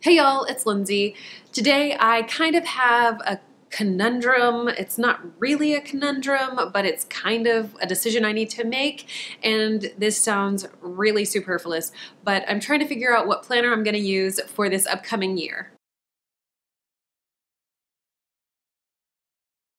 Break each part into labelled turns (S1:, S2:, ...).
S1: Hey y'all, it's Lindsay. Today I kind of have a conundrum. It's not really a conundrum, but it's kind of a decision I need to make, and this sounds really superfluous, but I'm trying to figure out what planner I'm going to use for this upcoming year.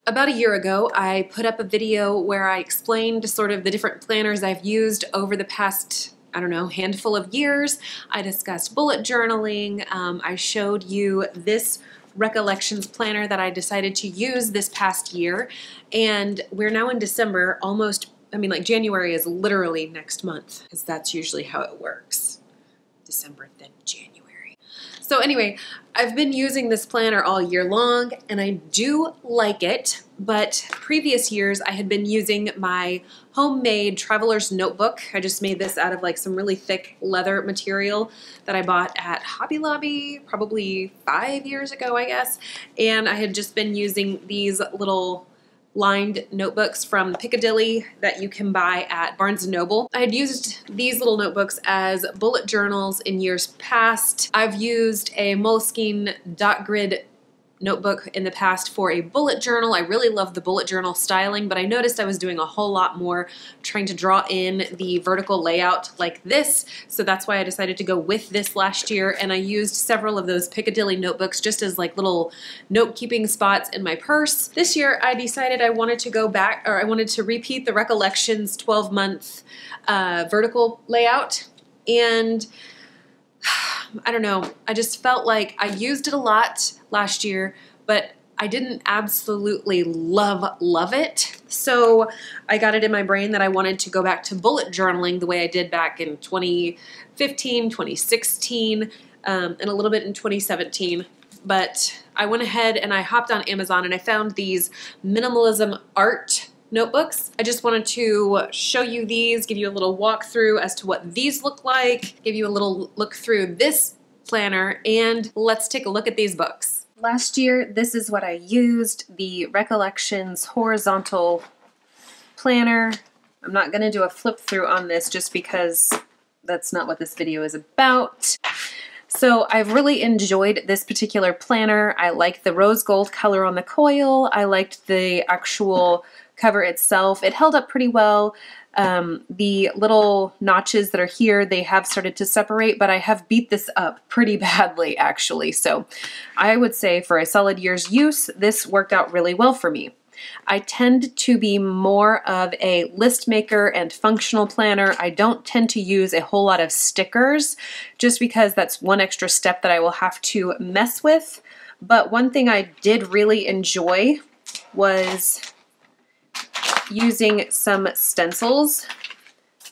S1: About a year ago, I put up a video where I explained sort of the different planners I've used over the past, I don't know, handful of years. I discussed bullet journaling. I showed you this Recollections planner that I decided to use this past year. And we're now in December, like January is literally next month, because that's usually how it works. December, then January. So anyway, I've been using this planner all year long, and I do like it, but previous years I had been using my homemade traveler's notebook. I just made this out of like some really thick leather material that I bought at Hobby Lobby probably 5 years ago, I guess, and I had just been using these little lined notebooks from Piccadilly that you can buy at Barnes & Noble. I had used these little notebooks as bullet journals in years past. I've used a Moleskine dot grid notebook in the past for a bullet journal. I really love the bullet journal styling, but I noticed I was doing a whole lot more trying to draw in the vertical layout like this, so that's why I decided to go with this last year, and I used several of those Piccadilly notebooks just as like little note-keeping spots in my purse. This year I decided I wanted to go back, or I wanted to repeat the Recollections 12-month vertical layout, and I don't know, I just felt like I used it a lot last year, but I didn't absolutely love it. So I got it in my brain that I wanted to go back to bullet journaling the way I did back in 2015, 2016, and a little bit in 2017. But I went ahead and I hopped on Amazon and I found these Minimalism art notebooks. I just wanted to show you these, give you a little walkthrough as to what these look like, give you a little look through this planner, and let's take a look at these books. Last year, this is what I used, the Recollections horizontal planner. I'm not going to do a flip through on this just because that's not what this video is about. So I've really enjoyed this particular planner. I like the rose gold color on the coil. I liked the actual cover itself. It held up pretty well. The little notches that are here, they have started to separate, but I have beat this up pretty badly actually. So I would say for a solid year's use, this worked out really well for me. I tend to be more of a list maker and functional planner. I don't tend to use a whole lot of stickers just because that's one extra step that I will have to mess with. But one thing I did really enjoy was using some stencils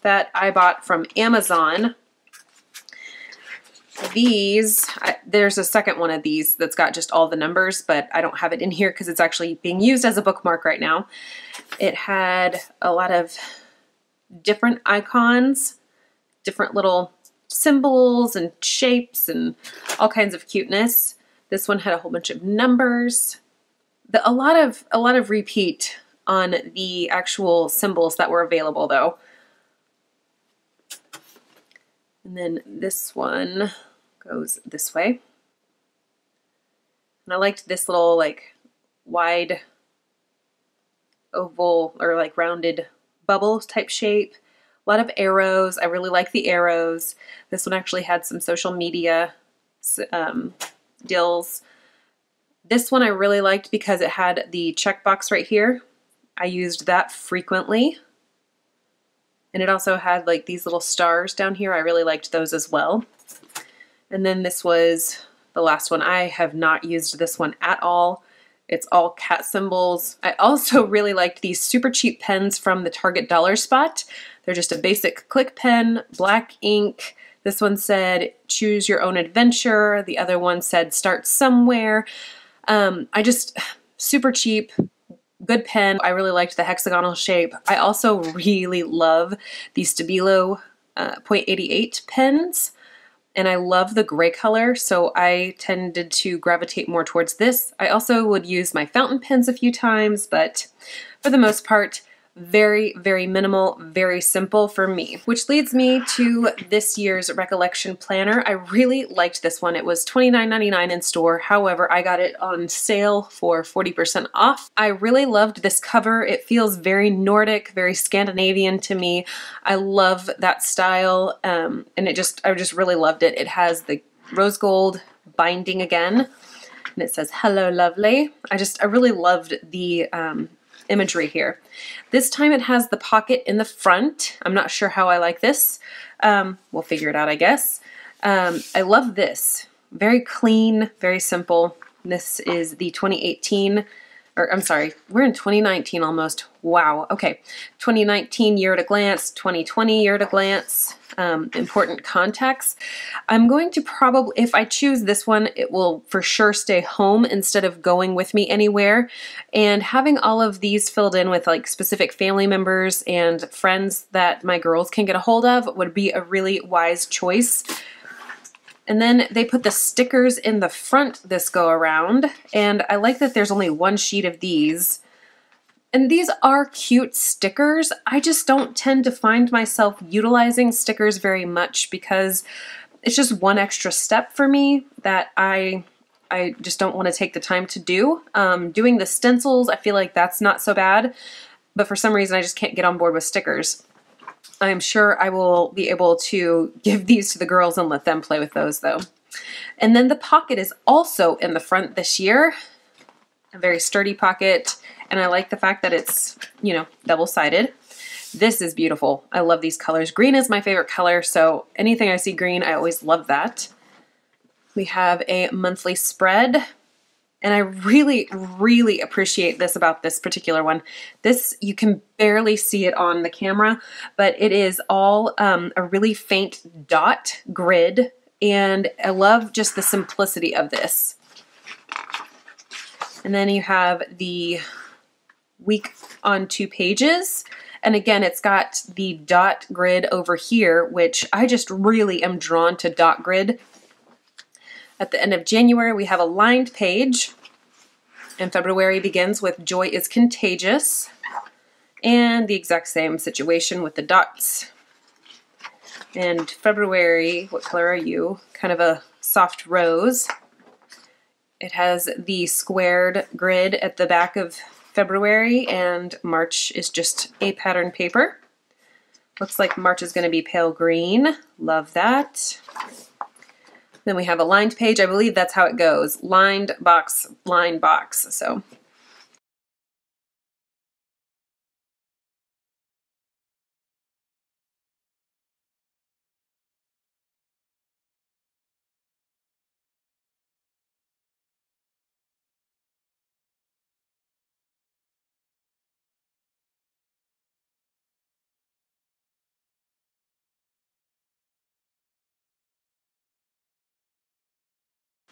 S1: that I bought from Amazon. These, there's a second one of these that's got just all the numbers, but I don't have it in here because it's actually being used as a bookmark right now. It had a lot of different icons, different little symbols and shapes and all kinds of cuteness. This one had a whole bunch of numbers. A lot of repeat on the actual symbols that were available though. And then this one goes this way. And I liked this little like wide oval or like rounded bubble type shape. A lot of arrows. I really like the arrows. This one actually had some social media deals. This one I really liked because it had the checkbox right here. I used that frequently. And it also had like these little stars down here. I really liked those as well. And then this was the last one. I have not used this one at all. It's all cat symbols. I also really liked these super cheap pens from the Target Dollar Spot. They're just a basic click pen, black ink. This one said, choose your own adventure. The other one said, start somewhere. Super cheap. Good pen. I really liked the hexagonal shape. I also really love the Stabilo .88 pens, and I love the gray color, so I tended to gravitate more towards this. I also would use my fountain pens a few times, but for the most part, Very, very minimal, very simple for me. Which leads me to this year's Recollection Planner. I really liked this one. It was $29.99 in store. However, I got it on sale for 40% off. I really loved this cover. It feels very Nordic, very Scandinavian to me. I love that style, and I just really loved it. It has the rose gold binding again, and it says, "Hello, lovely." I really loved the imagery here. This time it has the pocket in the front. I'm not sure how I like this. We'll figure it out, I guess. I love this. Very clean, very simple. This is the 2018, or I'm sorry, we're in 2019 almost. Wow, okay. 2019 year at a glance, 2020 year at a glance. Important contacts. I'm going to probably, if I choose this one, it will for sure stay home instead of going with me anywhere. And having all of these filled in with like specific family members and friends that my girls can get a hold of would be a really wise choice. And then they put the stickers in the front this go around, and I like that there's only one sheet of these. And these are cute stickers. I just don't tend to find myself utilizing stickers very much because it's just one extra step for me that I just don't want to take the time to do. Doing the stencils, I feel like that's not so bad, but for some reason I just can't get on board with stickers. I'm sure I will be able to give these to the girls and let them play with those though. And then the pocket is also in the front this year. A very sturdy pocket, and I like the fact that it's, you know, double-sided. This is beautiful. I love these colors. Green is my favorite color, so anything I see green, I always love that. We have a monthly spread, and I really, really appreciate this about this particular one. This, you can barely see it on the camera, but it is all a really faint dot grid, and I love just the simplicity of this. And then you have the week on 2 pages. And again, it's got the dot grid over here, which I just really am drawn to dot grid. At the end of January, we have a lined page. And February begins with "Joy is Contagious." And the exact same situation with the dots. And February, what color are you? Kind of a soft rose. It has the squared grid at the back of February, and March is just a pattern paper. Looks like March is going to be pale green. Love that. Then we have a lined page. I believe that's how it goes. Lined box, lined box. So.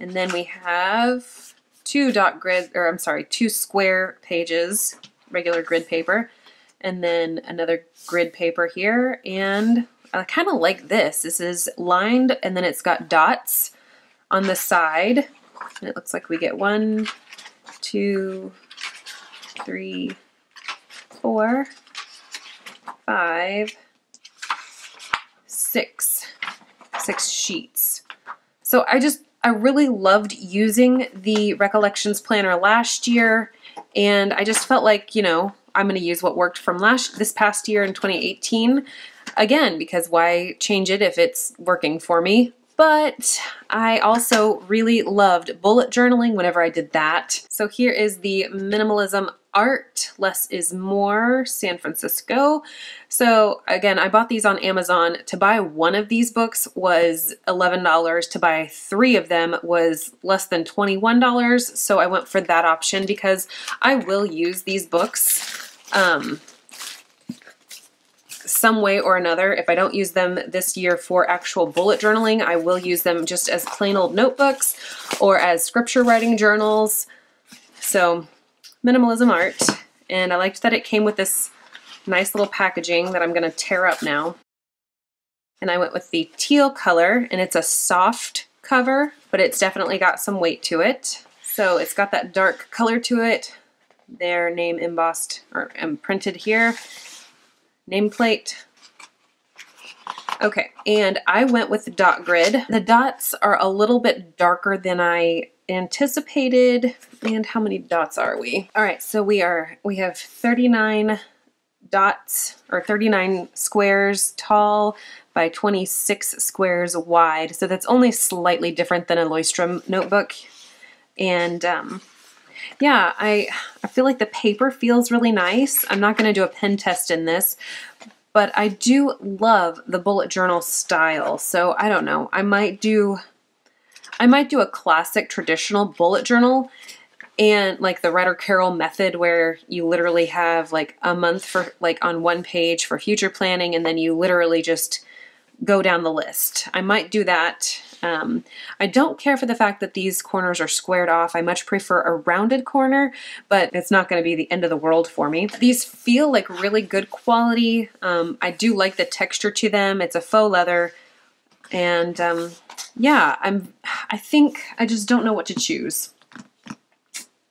S1: And then we have 2 square pages, regular grid paper, and then another grid paper here. And I kind of like this. This is lined, and then it's got dots on the side. And it looks like we get 1, 2, 3, 4, 5, 6 sheets. So I really loved using the Recollections Planner last year, and I just felt like, you know, I'm going to use what worked from this past year in 2018 again, because why change it if it's working for me? But I also really loved bullet journaling whenever I did that. So here is the Minimalism Art, Less is More, San Francisco. So again, I bought these on Amazon. To buy one of these books was $11. To buy 3 of them was less than $21. So I went for that option because I will use these books some way or another. If I don't use them this year for actual bullet journaling, I will use them just as plain old notebooks or as scripture writing journals. So Minimalism Art, and I liked that it came with this nice little packaging that I'm going to tear up now. And I went with the teal color, and it's a soft cover, but it's definitely got some weight to it. So it's got that dark color to it, their name embossed or printed here. Nameplate. Okay, and I went with the dot grid. The dots are a little bit darker than I anticipated. And how many dots are we? All right, so we have 39 dots, or 39 squares tall by 26 squares wide. So that's only slightly different than a Leuchtturm notebook. And yeah, I feel like the paper feels really nice. I'm not going to do a pen test in this, but I do love the bullet journal style. So I don't know. I might do a classic traditional bullet journal, and like the Ryder Carroll method, where you literally have like a month for like on one page for future planning, and then you literally just go down the list. I might do that. I don't care for the fact that these corners are squared off. I much prefer a rounded corner, but it's not going to be the end of the world for me. These feel like really good quality. I do like the texture to them. It's a faux leather. And yeah, I think I just don't know what to choose.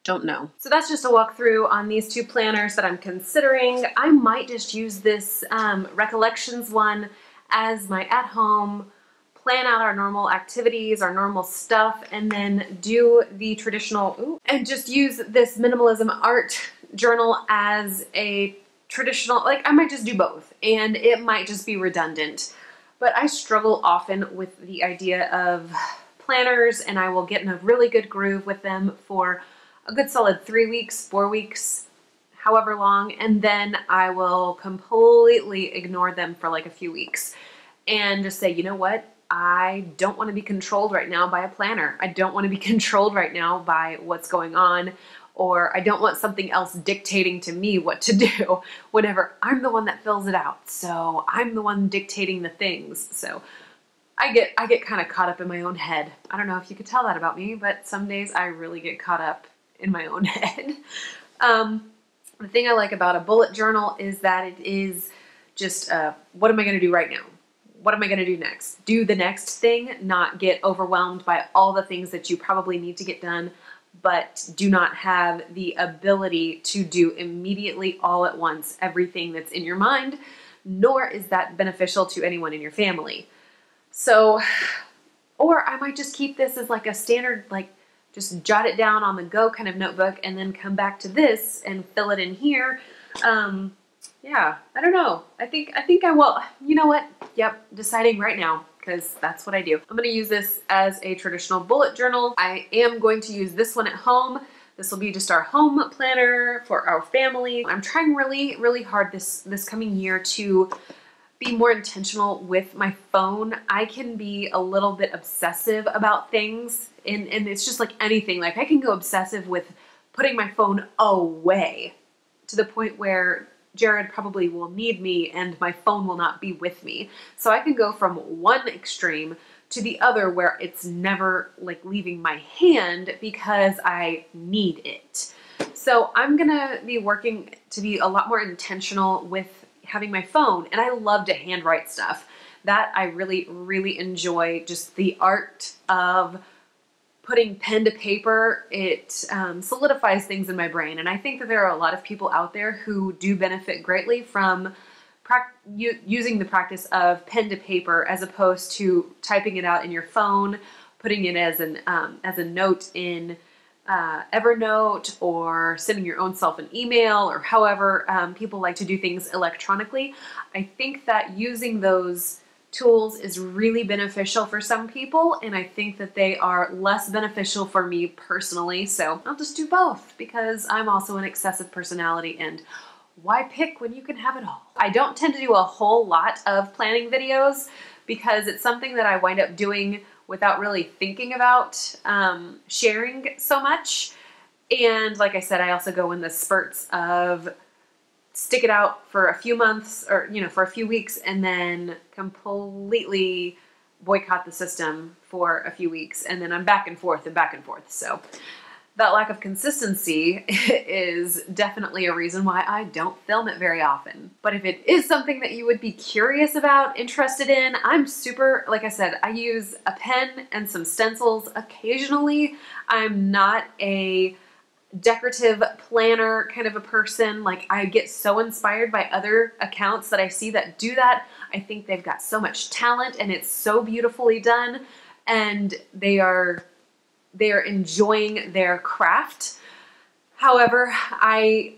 S1: Don't know. So that's just a walkthrough on these two planners that I'm considering. I might just use this Recollections one as my at-home, plan out our normal activities, our normal stuff, and then do the traditional, and just use this minimalism art journal as a traditional, like I might just do both, and it might just be redundant. But I struggle often with the idea of planners, and I will get in a really good groove with them for a good solid 3 weeks, 4 weeks, however long, and then I will completely ignore them for like a few weeks and just say, you know what? I don't want to be controlled right now by a planner. I don't want to be controlled right now by what's going on, or I don't want something else dictating to me what to do whenever I'm the one that fills it out. So I'm the one dictating the things. So I get kind of caught up in my own head. I don't know if you could tell that about me, but some days I really get caught up in my own head. The thing I like about a bullet journal is that it is just, what am I going to do right now? What am I going to do next? Do the next thing, not get overwhelmed by all the things that you probably need to get done, but do not have the ability to do immediately all at once everything that's in your mind, nor is that beneficial to anyone in your family. So, or I might just keep this as like a standard, like just jot it down on the go kind of notebook and then come back to this and fill it in here. Yeah, I don't know. I think I will. You know what? Yep, deciding right now, because that's what I do. I'm going to use this as a traditional bullet journal. I am going to use this one at home. This will be just our home planner for our family. I'm trying really, really hard this coming year to be more intentional with my phone. I can be a little bit obsessive about things, and it's just like anything. Like I can go obsessive with putting my phone away to the point where Jared probably will need me and my phone will not be with me. So I can go from one extreme to the other where it's never like leaving my hand because I need it. So I'm gonna be working to be a lot more intentional with having my phone, and I love to handwrite stuff. That I really, really enjoy, just the art of putting pen to paper. It solidifies things in my brain, and I think that there are a lot of people out there who do benefit greatly from using the practice of pen to paper as opposed to typing it out in your phone, putting it as a note in Evernote, or sending your own self an email, or however people like to do things electronically. I think that using those tools is really beneficial for some people, and I think that they are less beneficial for me personally. So I'll just do both because I'm also an excessive personality, and why pick when you can have it all? I don't tend to do a whole lot of planning videos because it's something that I wind up doing without really thinking about sharing so much. And like I said, I also go in the spurts of stick it out for a few months, or for a few weeks, and then completely boycott the system for a few weeks, and then I'm back and forth and back and forth. So that lack of consistency is definitely a reason why I don't film it very often. But if it is something that you would be curious about, interested in, I'm super, like I said, I use a pen and some stencils occasionally. I'm not a decorative planner kind of a person. Like, I get so inspired by other accounts that I see that do that. I think they've got so much talent and it's so beautifully done, and they are enjoying their craft. However, I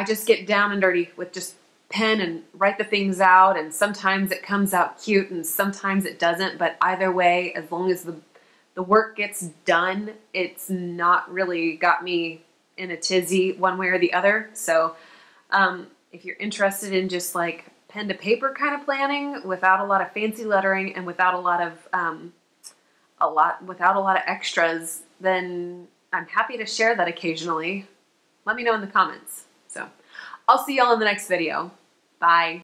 S1: just get down and dirty with just pen and write the things out, and sometimes it comes out cute and sometimes it doesn't, but either way, as long as the work gets done, it's not really got me in a tizzy one way or the other. So if you're interested in just like pen to paper kind of planning without a lot of fancy lettering and without a lot of extras, then I'm happy to share that occasionally. Let me know in the comments. So I'll see y'all in the next video. Bye.